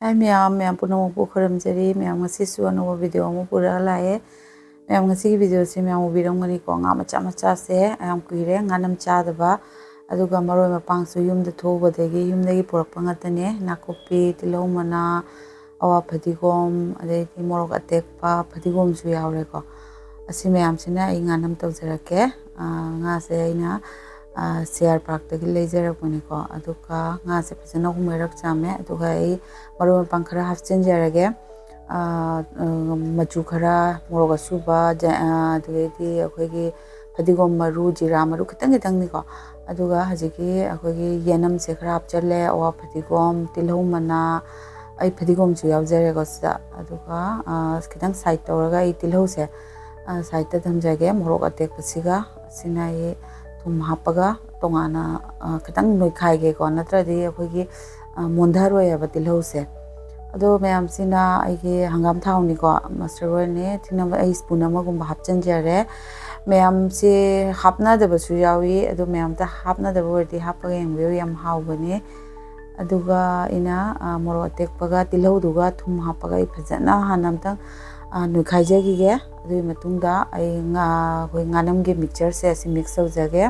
Hai ma'am punamapu khuramjari ma'am ngasisu anova video ama pura lae ma'am ngasi video se ma'am ubirangmani ko nga macha se ayam kuire nganam chadaba aduga maroi mapang su yumda thobadagi yumdagi purakpa ngatane nakopi tilau mana awa phadigom adai morok atekpa phadigom su yaure ko asi ma'am sina ai nganam tawjarake nga se aina share park tagi leijarakpani ko aduga nga se phajana humairak chame aduga ai maroi mapang khara hapchenjarage machu khara morok asuba adugedi akhoi phadigom maru jira maru khitang ni ko aduga hajiki akhoi yenam se khara hapchale awa phadigom tilhau mana ai phadigom chu yaujare ko sa aduga khitang side tawraga ai tilhau se side ta thamjage morok atek pasiga sinai thum hapaga tongana khitang noikhai ge ko natradi akhoi mondharoi aba tilhau se ado ma'am sina aige hangam thauni ko master oil ne thina ai spoon amagumba hapchenjare ma'am se hapna da basu yawi ado ma'am ta hapna da bordi hapaga yengbe yam hawbani aduga ina morok atekpaga tilhau duga thum hapaga ai phajana hanamtang nuikhaijagi ge adui matungda ai hoi nganam ge mixture se asi mix tawjage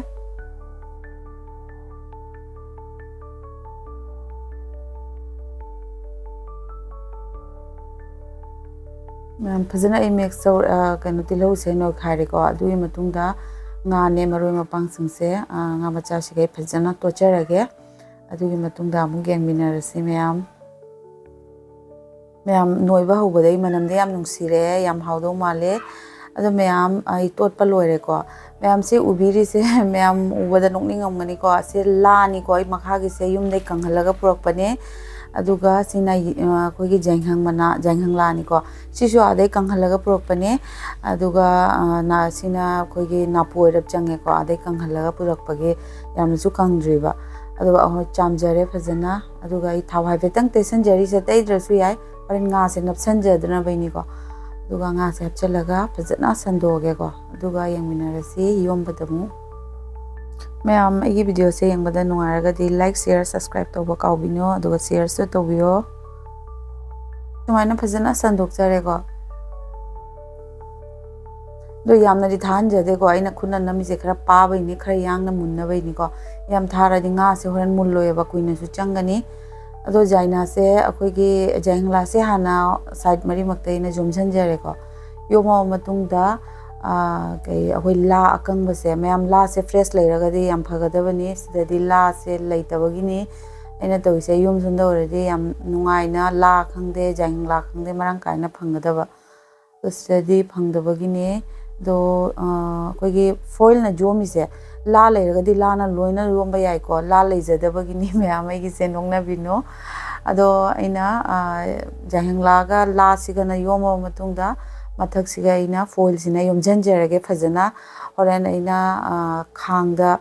ma'am phajana ai mix kanu tilhau se no khaire ko adui matungda nga ne maroi mapang singse nga macha sigai phajana tocharage adugi matungda amu gengminarasi ma'am noiba hobadai manamde yam nungsire yam hawdo male ado ma'am ai totpa loire ko ma'am se ubiri se ma'am ubada nokningamgani ko se la ni ko ai makhagi se yumdai kanghalaga purakpane aduga sina akoigi jenghang mana jenghang la ni ko sisu adai kanghalaga purakpane aduga na sina akoigi napu oirap change ko adai kanghalaga purakpage yamsu kangdriba aduga chamjare phajana aduga ai thau haifetang tesanjari se taidrasu yai parin nga se napsanjadna baini ko aduga nga se hapchalaga phajana sandoge ko aduga yengminarasi yombadamu ma'am ai video se yengbada nungaragadi like share subscribe tawba kaubino aduga share su tawbiyo sumaina phajana sandokjare ko do yamna di than jade ko aina khunna nami se khara pa bai ni khara yang na munna bai ni ko yam thara di nga se horan mulloy ba kuina su changani ado jaina se akhoi gi jangla se hana side mari maktai na jomsan jare ko yoma matungda kai akhoi la akang ba se ma'am la se fresh leiraga di yam phagadabani sidadi la se leitabagi ni aina tawise yum sunda already yam nungaina la khangde jangla khangde marang kaina phangadaba sidadi phangdabagi ni do akhoi foil na jomi se la leiragadi la na loina romba yai ko la leijadabagi ni ma'am ai gi se nongna bino ado aina jangla ga la sigana yoma matungda mathak siga ina foil sina yomjanjarage phajana horan aina khangda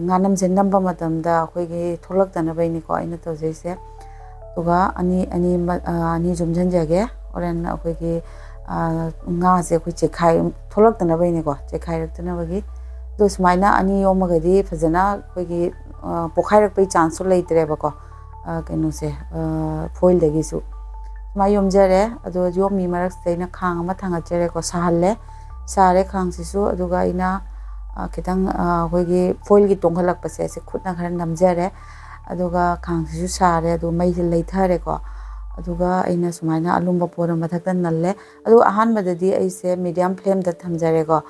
nganam je namba matamda akhoi tholak baini ko aina tawjaise tuga ani jomjanjage horan akhoi nga se akhoi chekhai tholak baini ko chekhai raktana bagi do sumaina ani yomagadi phajana akhoi pokhai rakpai chance leitre ba ko kenu se foil dagi su mayom jare ado yomi marak seina khang ama thangachere ko sahalle sare khang sisu aduga ina kitang hoigi foil gi tonghalak pase se khutna khara namjare aduga khang sisu sare adu mai leithare ko aduga aina sumaina alumba pora mathakta nalle adu ahan badadi aise medium flame da thamjare ko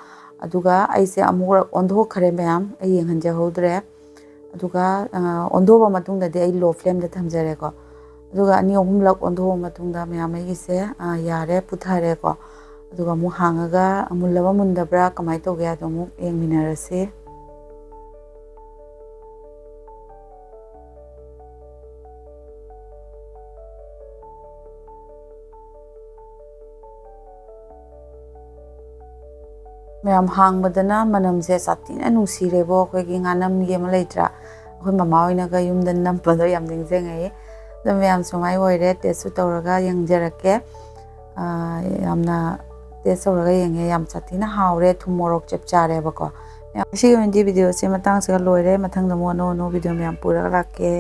aduga aise amura ondho khare ma'am ai yenghanja hodre aduga ondho ba matungda de ai low flame da thamjare ko aduga ani ohumlak ondho matungda ma'am ai gise yare puthare ko aduga mu hangaga amullaba mundabra kamai toge adomu yengminarase ma'am hangbadana manamse satina nungsirebo akhoi nganam ge ma leitra akhoi mama oina ga yumda nampado yam ningjengai do ma'am sungai oire tesu tawraga yengjarake yamna tesu tawraga yenge yam satina hawre thum morok chepchare ba ko si video se matang se loire mathang da mo no video ma'am pura lake